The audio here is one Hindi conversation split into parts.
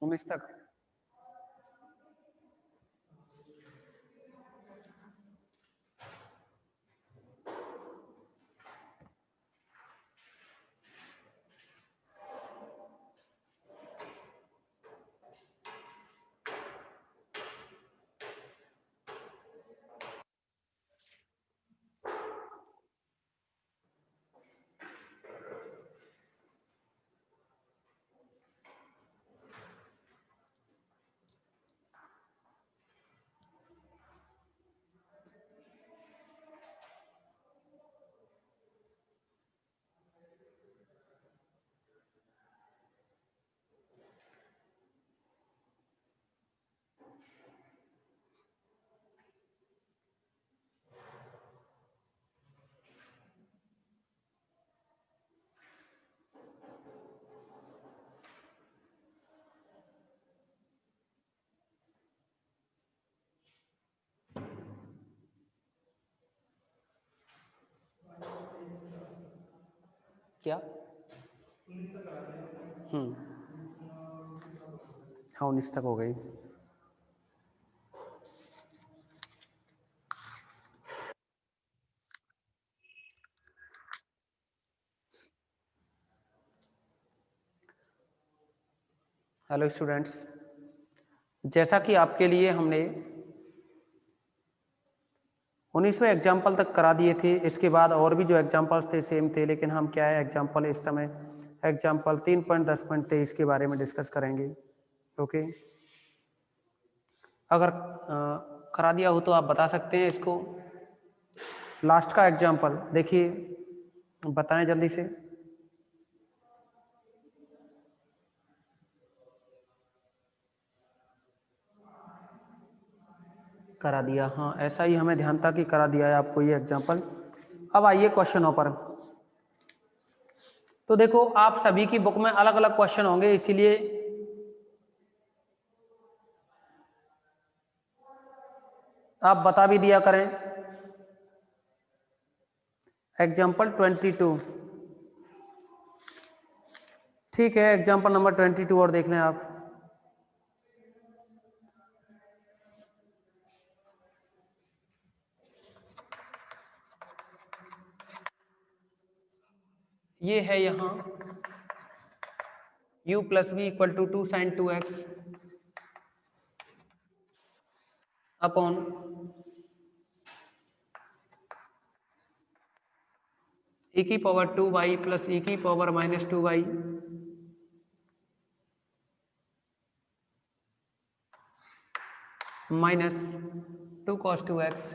19 तक। क्या? हाँ 19 तक हो गई। हेलो स्टूडेंट्स, जैसा कि आपके लिए हमने 19वें एग्जाम्पल तक करा दिए थे, इसके बाद और भी जो एग्जाम्पल्स थे सेम थे, लेकिन हम क्या है एग्जाम्पल इस समय एग्जाम्पल 3.10.23 के बारे में डिस्कस करेंगे। ओके, अगर करा दिया हो तो आप बता सकते हैं इसको। लास्ट का एग्जाम्पल देखिए, बताएं जल्दी से। करा दिया, हाँ ऐसा ही हमें ध्यान था कि करा दिया है आपको ये एग्जाम्पल। अब आइए क्वेश्चनों पर। तो देखो, आप सभी की बुक में अलग अलग क्वेश्चन होंगे, इसीलिए आप बता भी दिया करें। एग्जाम्पल 22, ठीक है, एग्जाम्पल नंबर 22 और देख लें आप। ये है यहाँ u plus v equal to 2 sine 2x upon e की पावर 2y प्लस e की power minus 2y minus 2 cos 2x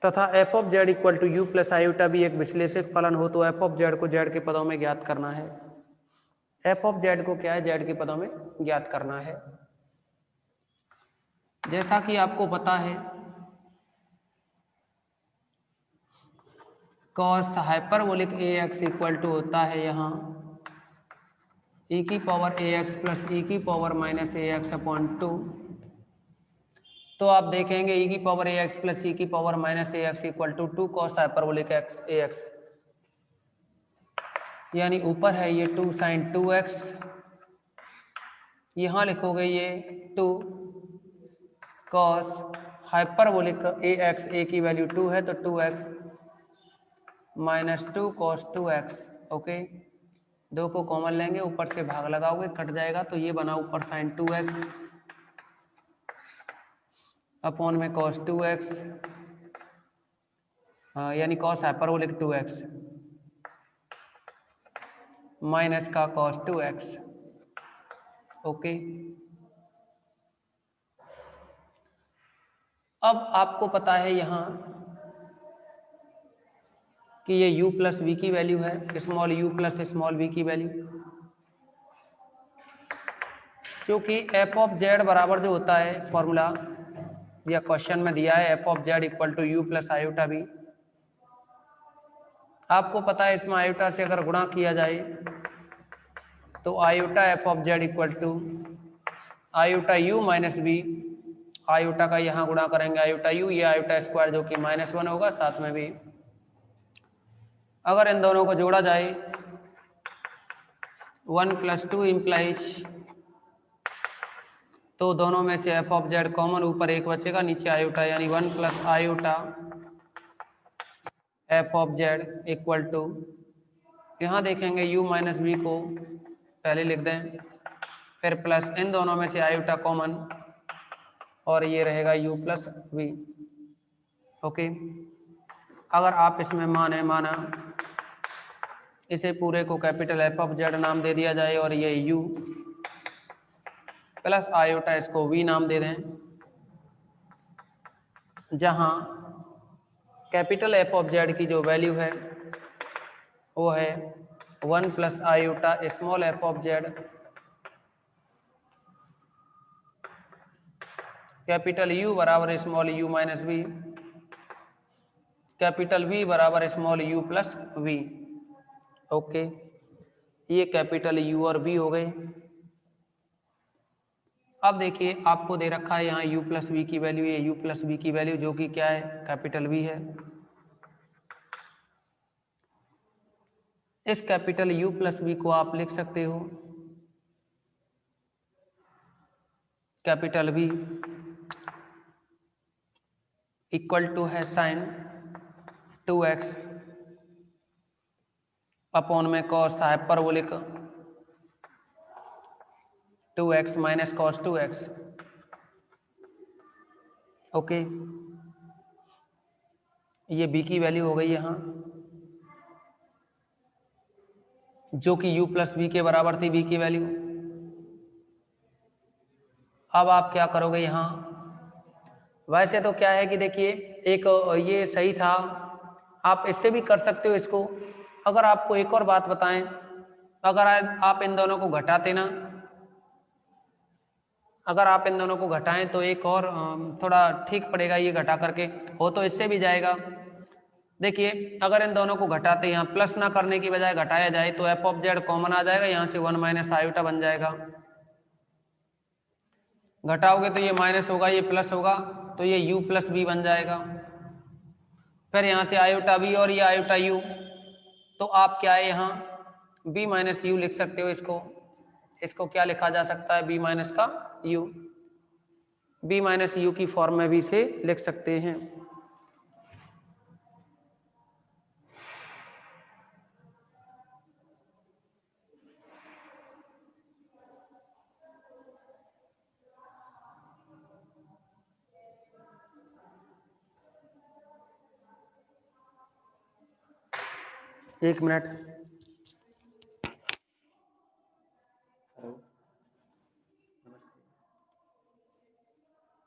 तथा f of z equal to u plus iota भी एक विश्लेषक फलन हो तो f ऑफ z को z के पदों में ज्ञात करना है। f ऑफ z को क्या है, z के पदों में ज्ञात करना है। जैसा कि आपको पता है cos hyperbolic ax equal to होता है यहाँ e की पावर ax प्लस e की पावर माइनस ax अपॉन 2। तो आप देखेंगे e की पावर ax प्लस e की power minus ax equal to 2 cos hyperbolic ax, यानी ऊपर है ये 2 साइन 2x, यहाँ लिखोगे ये 2 cos हाइपरबोलिक ax, a की वैल्यू 2 है तो 2x minus 2 cos 2x। Okay, दो को कॉमन लेंगे, ऊपर से भाग लगाओगे कट जाएगा, तो ये बना ऊपर साइन 2x अपॉन में cos 2x, यानी cos हाइपरबोलिक 2x माइनस का cos 2x। ओके, अब आपको पता है यहाँ कि ये u प्लस वी की वैल्यू है, small u plus small v की वैल्यू, क्योंकि f ऑफ z बराबर जो होता है फॉर्मूला या क्वेश्चन में दिया है f of z equal to u plus iota v। आपको पता है इसमें आयोटा से अगर गुणा किया जाए तो iota f of z equal to iota u minus v, iota का यहाँ गुणा करेंगे आयोटा u, ये आयोटा स्क्वायर जो कि -1 होगा, साथ में भी अगर इन दोनों को जोड़ा जाए 1 + 2 इम्प्लाइज, तो दोनों में से एफ ऑफ जेड कॉमन, ऊपर एक बचेगा नीचे आयोटा, यानी 1 + iota f of z equal to, यहाँ देखेंगे u माइनस वी को पहले लिख दें, फिर प्लस इन दोनों में से आयोटा कॉमन, और ये रहेगा u + v। ओके, अगर आप इसमें माना इसे पूरे को कैपिटल एफ ऑफ जेड नाम दे दिया जाए और ये u प्लस आयोटा इसको v नाम दे दें, जहां कैपिटल एफ ऑफ जेड की जो वैल्यू है वो है 1 + iota small F of Z capital U बराबर small u minus v, capital V बराबर small u plus v। Okay, ये कैपिटल U और v हो गए। अब देखिए आपको दे रखा है यहाँ u + v की वैल्यू, ये u + v की वैल्यू जो कि क्या है, कैपिटल V है। इस कैपिटल U + v को आप लिख सकते हो कैपिटल V इक्वल टू है साइन 2x अपॉन में cos hyperbolic 2x minus cos 2x। Okay, ये b की वैल्यू हो गई यहाँ, जो कि u + v के बराबर थी b की वैल्यू। अब आप क्या करोगे यहाँ, वैसे तो क्या है कि देखिए एक ये सही था, आप इससे भी कर सकते हो इसको। अगर आपको एक और बात बताएं, अगर आप इन दोनों को घटाते ना, अगर आप इन दोनों को घटाएं तो एक और थोड़ा ठीक पड़ेगा, ये घटा करके हो तो इससे भी जाएगा। देखिए अगर इन दोनों को घटाते, यहाँ प्लस ना करने की बजाय घटाया जाए तो एफ ऑफ जेड कॉमन आ जाएगा, यहाँ से 1 - आयोटा बन जाएगा। घटाओगे तो ये माइनस होगा, ये प्लस होगा, तो ये u + v बन जाएगा। फिर यहाँ से आयोटा v और ये आयोटा u, तो आप क्या है यहाँ b - u लिख सकते हो। इसको क्या लिखा जा सकता है, b - का u, b - u की फॉर्म में भी इसे लिख सकते हैं। एक मिनट,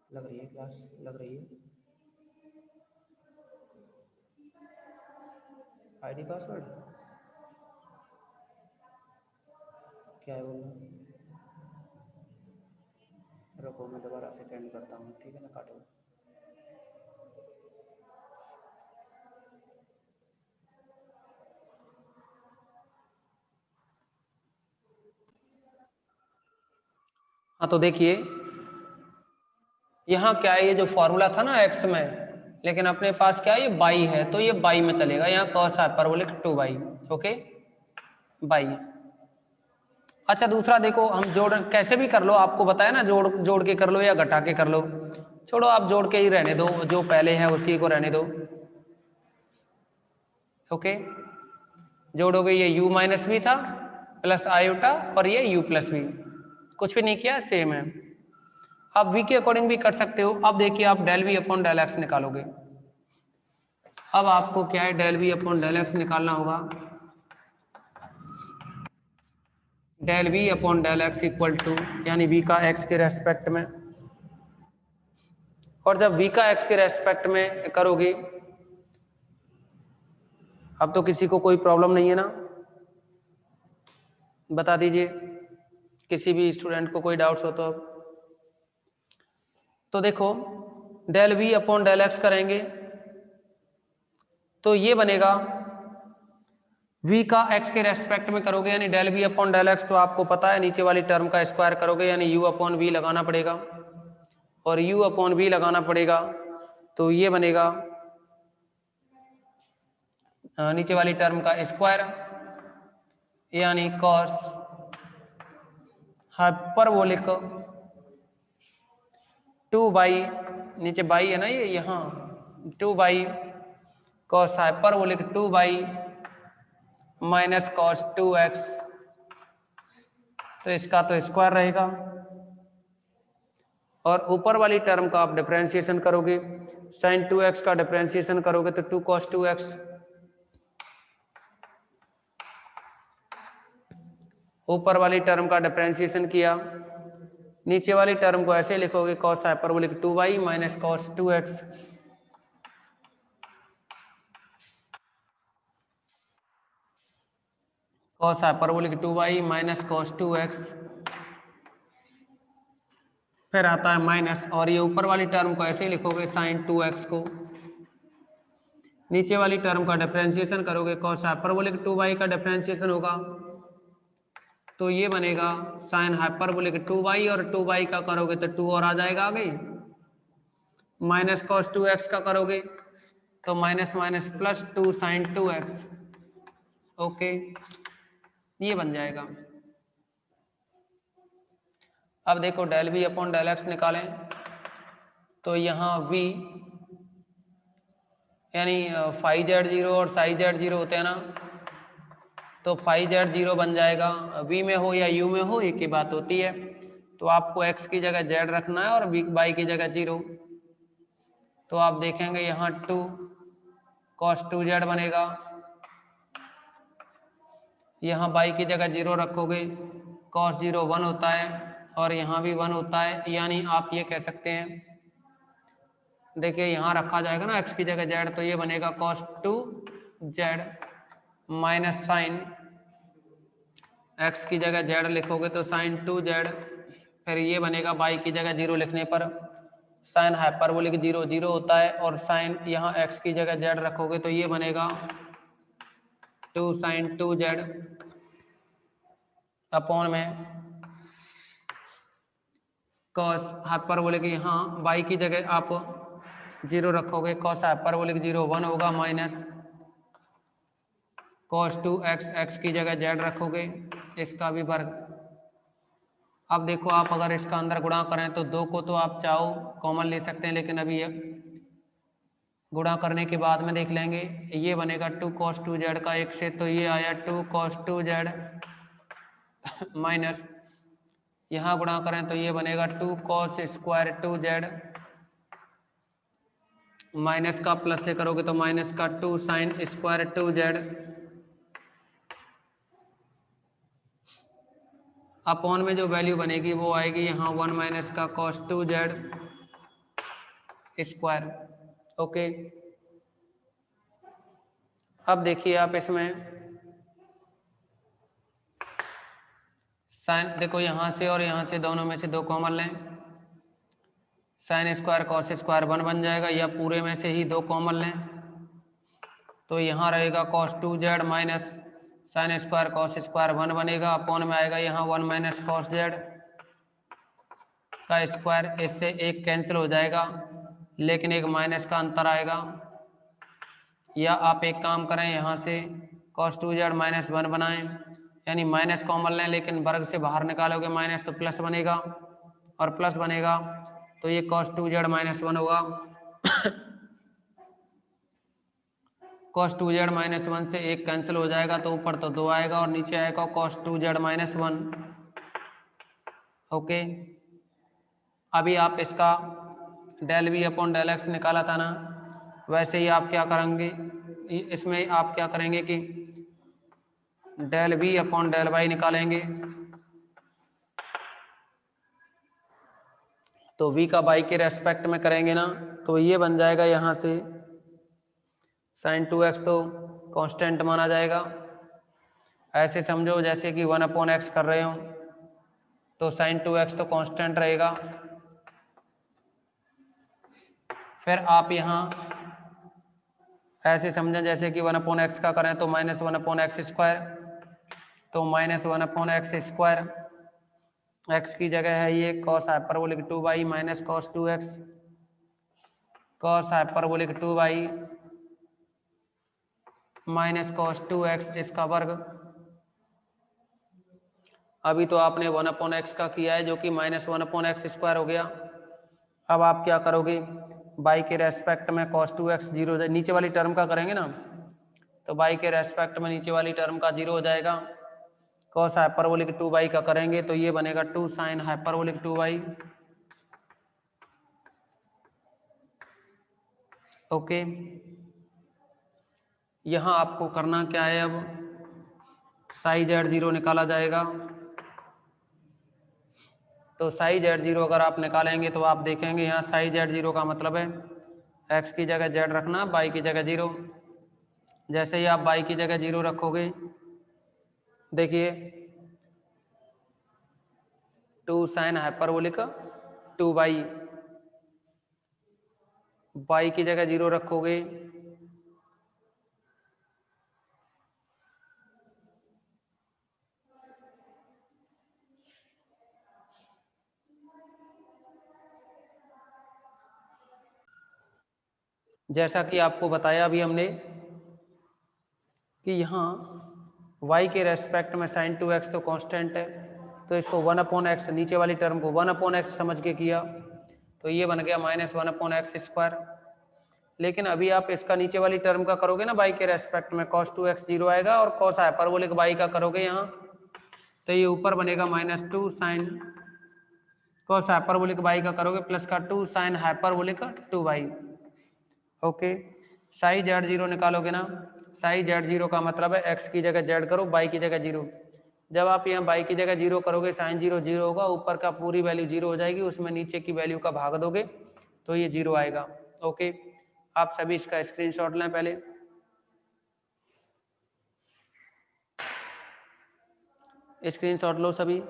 लग रही है क्लास, लग रही है। आईडी पासवर्ड क्या है बोलना, रुको मैं दोबारा से सेंड करता हूँ, ठीक है ना, काटो। हाँ तो देखिए यहाँ क्या है, ये जो फॉर्मूला था ना x में, लेकिन अपने पास क्या है, ये बाई है, तो ये बाई में चलेगा, यहाँ cos hyperbolic 2y। Okay, by. अच्छा दूसरा देखो, हम जोड़ कैसे भी कर लो, आपको बताया ना, जोड़ के कर लो या घटा के कर लो, छोड़ो आप जोड़ के ही रहने दो, जो पहले है उसी को रहने दो। ओके, जोड़ोगे ये u - v था प्लस आयोटा और ये u + v, कुछ भी नहीं किया, सेम है। आप v के अकॉर्डिंग भी कर सकते हो। अब देखिए आप del v upon del x निकालोगे। अब आपको क्या है, del v upon del x निकालना होगा। Del v upon del x equal to, यानी v का x के रेस्पेक्ट में, और जब v का x के रेस्पेक्ट में करोगे, अब तो किसी को कोई प्रॉब्लम नहीं है ना, बता दीजिए, किसी भी स्टूडेंट को कोई डाउट्स हो तो देखो del v upon del x करेंगे तो ये बनेगा, v का x के रेस्पेक्ट में करोगे यानी del v upon del x, तो आपको पता है नीचे वाली टर्म का स्क्वायर करोगे यानी u अपॉन v लगाना पड़ेगा, और u अपॉन v लगाना पड़ेगा, तो ये बनेगा नीचे वाली टर्म का स्क्वायर यानी कॉस हाइपरबोलिक 2 बाई, नीचे बाई है ना ये, यहाँ 2 by cos hyperbolic 2 by minus cos 2x, तो इसका तो स्क्वायर रहेगा और ऊपर वाली टर्म का आप डिफरेंशिएशन करोगे, साइन 2x का डिफरेंशिएशन करोगे तो 2 cos 2x, ऊपर वाली टर्म का डिफरेंशिएशन किया, नीचे वाली टर्म को ऐसे लिखोगे cos hyperbolic 2y minus cos 2x, cos hyperbolic 2y minus cos 2x, फिर आता है माइनस, और ये ऊपर वाली टर्म को ऐसे लिखोगे sin 2x को, नीचे वाली टर्म का डिफरेंशिएशन करोगे, cos हाइपरबोलिक 2y का डिफरेंशिएशन होगा तो ये बनेगा साइन हाइपरबोलिक 2y, और 2y का करोगे तो 2 और आ जाएगा आगे, माइनस कॉस 2x का करोगे तो minus minus plus 2 sine 2x, okay ये बन जाएगा। अब देखो del v upon del x निकालें तो यहाँ v यानी फाई जेड 0 और साई जेड 0 होते हैं ना, तो फाई जेड 0 बन जाएगा, v में हो या u में हो एक ही बात होती है, तो आपको x की जगह z रखना है और y की जगह 0, तो आप देखेंगे यहाँ 2 cos 2z बनेगा, यहाँ y की जगह 0 रखोगे, cos 0 1 होता है और यहाँ भी 1 होता है, यानी आप ये कह सकते हैं, देखिए यहाँ रखा जाएगा ना x की जगह z, तो ये बनेगा cos 2z minus sign, x की जगह z लिखोगे तो साइन 2z, फिर ये बनेगा y की जगह 0 लिखने पर साइन हाइपरबोलिक 0 0 होता है, और साइन यहाँ x की जगह z रखोगे तो ये बनेगा 2 साइन 2z अपॉन में कॉस हाइपरबोलिक, यहाँ y की जगह आप 0 रखोगे, कॉस हाइपरबोलिक 0 1 होगा, माइनस कॉस 2x, x की जगह z रखोगे, इसका भी वर्ग। अब देखो आप अगर इसका अंदर गुणा करें तो 2 को तो आप चाहो कॉमन ले सकते हैं, लेकिन अभी गुणा करने के बाद में देख लेंगे, ये बनेगा 2 cos 2z का 1 से, तो ये आया 2 cos 2z माइनस, यहाँ गुणा करें तो ये बनेगा 2 cos स्क्वायर 2z, माइनस का प्लस से करोगे तो माइनस का 2 साइन स्क्वायर 2z अपॉन में जो वैल्यू बनेगी वो आएगी यहाँ 1 माइनस का cos 2z स्क्वायर, ओके। अब देखिए आप इसमें साइन, देखो यहाँ से और यहाँ से दोनों में से 2 कॉमन लें, साइन स्क्वायर कॉस स्क्वायर 1 बन जाएगा, या पूरे में से ही 2 कॉमन लें तो यहाँ रहेगा cos 2z minus sine square cos square 1 बनेगा, अपॉन में आएगा यहाँ 1 माइनस कॉस z का स्क्वायर, इससे एक कैंसिल हो जाएगा लेकिन एक माइनस का अंतर आएगा, या आप एक काम करें यहाँ से cos 2z माइनस 1 बनाएं, यानी माइनस कॉमन लें लेकिन वर्ग से बाहर निकालोगे माइनस तो प्लस बनेगा, और प्लस बनेगा तो ये cos 2z माइनस 1 होगा cos 2z माइनस 1 से एक कैंसिल हो जाएगा तो ऊपर तो 2 आएगा और नीचे आएगा cos 2z माइनस 1, ओके। अभी आप इसका del v upon del x निकाला था ना, वैसे ही आप क्या करेंगे, इसमें आप क्या करेंगे कि del v upon del y निकालेंगे, तो v का y के रेस्पेक्ट में करेंगे ना, तो ये बन जाएगा यहाँ से साइन 2x तो कांस्टेंट माना जाएगा, ऐसे समझो जैसे कि 1 अपॉन x कर रहे हो तो साइन 2x तो कांस्टेंट रहेगा, फिर आप यहाँ ऐसे समझें जैसे कि 1 अपॉन x का करें तो माइनस 1 अपॉन एक्स स्क्वायर, तो minus 1 upon x square, x की जगह है ये cos hyperbolic 2y minus cos 2x, cos hyperbolic 2y minus cos 2x इसका वर्ग। अभी तो आपने 1/x का किया है जो कि -1/x² हो गया। अब आप क्या करोगे, y के रेस्पेक्ट में cos 2x 0 हो जाए, नीचे वाली टर्म का करेंगे ना, तो y के रेस्पेक्ट में नीचे वाली टर्म का 0 हो जाएगा। cos हाइपरबोलिक 2y का करेंगे तो ये बनेगा 2 sin हाइपरबोलिक 2y। ओके, यहाँ आपको करना क्या है, अब साई z0 निकाला जाएगा। तो साई z0 अगर आप निकालेंगे तो आप देखेंगे यहाँ साई z0 का मतलब है x की जगह z रखना, y की जगह 0। जैसे ही आप y की जगह 0 रखोगे, देखिए 2 sin हाइपरबोलिक 2y, y की जगह 0 रखोगे जैसा कि आपको बताया अभी हमने कि यहाँ y के रेस्पेक्ट में sin 2x तो कांस्टेंट है, तो इसको 1/x नीचे वाली टर्म को 1/x समझ के किया तो ये बन गया -1/x²। लेकिन अभी आप इसका नीचे वाली टर्म का करोगे ना y के रेस्पेक्ट में, cos 2x 0 आएगा, और cos हाइपरबोलिक y का करोगे यहाँ तो ये ऊपर बनेगा -2 sin cos हाइपरबोलिक y का करोगे प्लस का 2 sin hyperbolic 2y। Okay, Sai z0 निकालोगे ना, साई z0 का मतलब है x की जगह z करो, y की जगह 0। जब आप यहाँ y की जगह 0 करोगे साइन 0 0 होगा, ऊपर का पूरी वैल्यू 0 हो जाएगी, उसमें नीचे की वैल्यू का भाग दोगे तो ये 0 आएगा। ओके, आप सभी इसका स्क्रीनशॉट लें पहले। स्क्रीनशॉट लो सभी।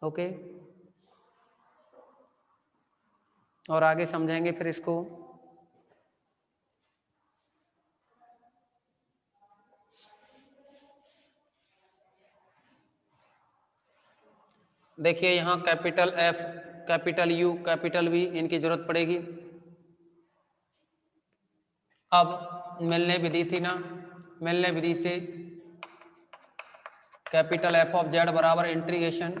ओके, और आगे समझेंगे फिर इसको। देखिए यहाँ capital F, capital U, capital V इनकी जरूरत पड़ेगी। अब मिलने विधि थी ना, मिलने विधि से कैपिटल F ऑफ Z बराबर integration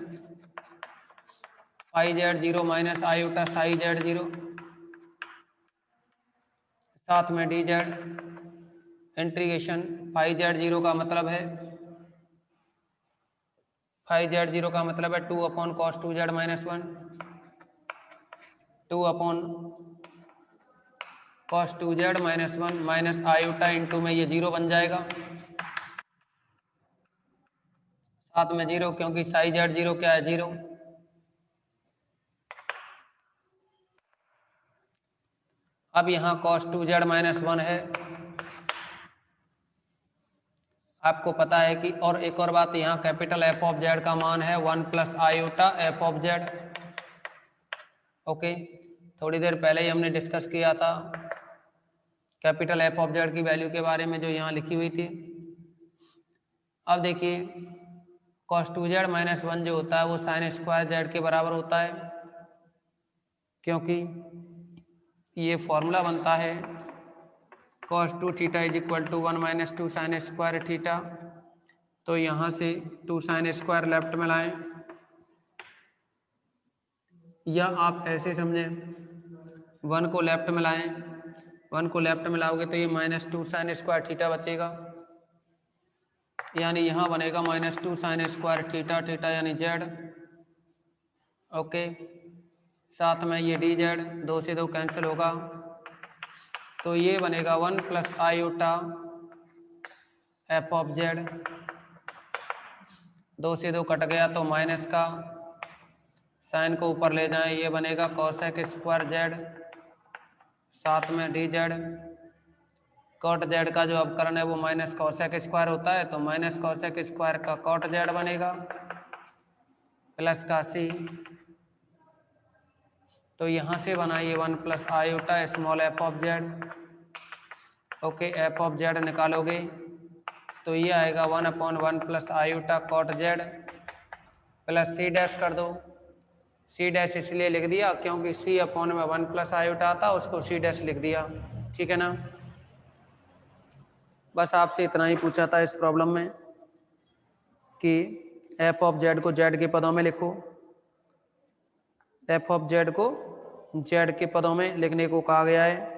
phi z0 minus iota psi z0 साथ में D Z integration phi z0 का मतलब है, फाई z0 का मतलब है 2/cos 2z minus 1, 2/cos 2z minus 1 minus iota into में ये 0 बन जाएगा, साथ में 0 क्योंकि साई z0 क्या है 0। अब यहाँ cos 2z माइनस 1 है, आपको पता है कि, और एक और बात, यहाँ कैपिटल F ऑफ Z का मान है 1 plus iota F of Z। Okay, थोड़ी देर पहले ही हमने डिस्कस किया था कैपिटल F ऑफ Z की वैल्यू के बारे में जो यहाँ लिखी हुई थी। अब देखिए cos 2z माइनस 1 जो होता है वो साइन स्क्वायर z के बराबर होता है, क्योंकि ये फॉर्मूला बनता है cos 2 theta is equal to 1 minus 2 sine square theta. तो यहाँ से 2 साइन स्क्वायर लेफ्ट में लाएं, या आप ऐसे समझें 1 को लेफ्ट में लाएं, 1 को लेफ्ट में लाओगे तो ये -2 साइन स्क्वायर थीटा बचेगा, यानी यहाँ बनेगा -2 साइन स्क्वायर थीटा, थीटा यानी z। ओके, साथ में ये डी जेड 2 से 2 कैंसिल होगा, तो ये बनेगा 1 plus iota F of Z। 2 से 2 कट गया तो माइनस का साइन को ऊपर ले जाएं, ये बनेगा cosec स्क्वायर Z, साथ में डी जेड। कॉट जेड का जो अवकरण है वो माइनस cosec स्क्वायर होता है, तो माइनस cosec स्क्वायर का कॉट जेड बनेगा प्लस का C। तो यहाँ से बनाइए 1 plus iota small f of Z। Okay, f of Z निकालोगे तो ये आएगा 1/1 plus iota cot Z plus C dash कर दो। C डैश इसलिए लिख दिया क्योंकि C अपॉन में 1 प्लस आयोटा आता, उसको C डैश लिख दिया, ठीक है ना। बस आपसे इतना ही पूछा था इस प्रॉब्लम में कि एफ ऑफ जेड को जेड के पदों में लिखो, एफ ऑफ जेड को जेड के पदों में लिखने को कहा गया है।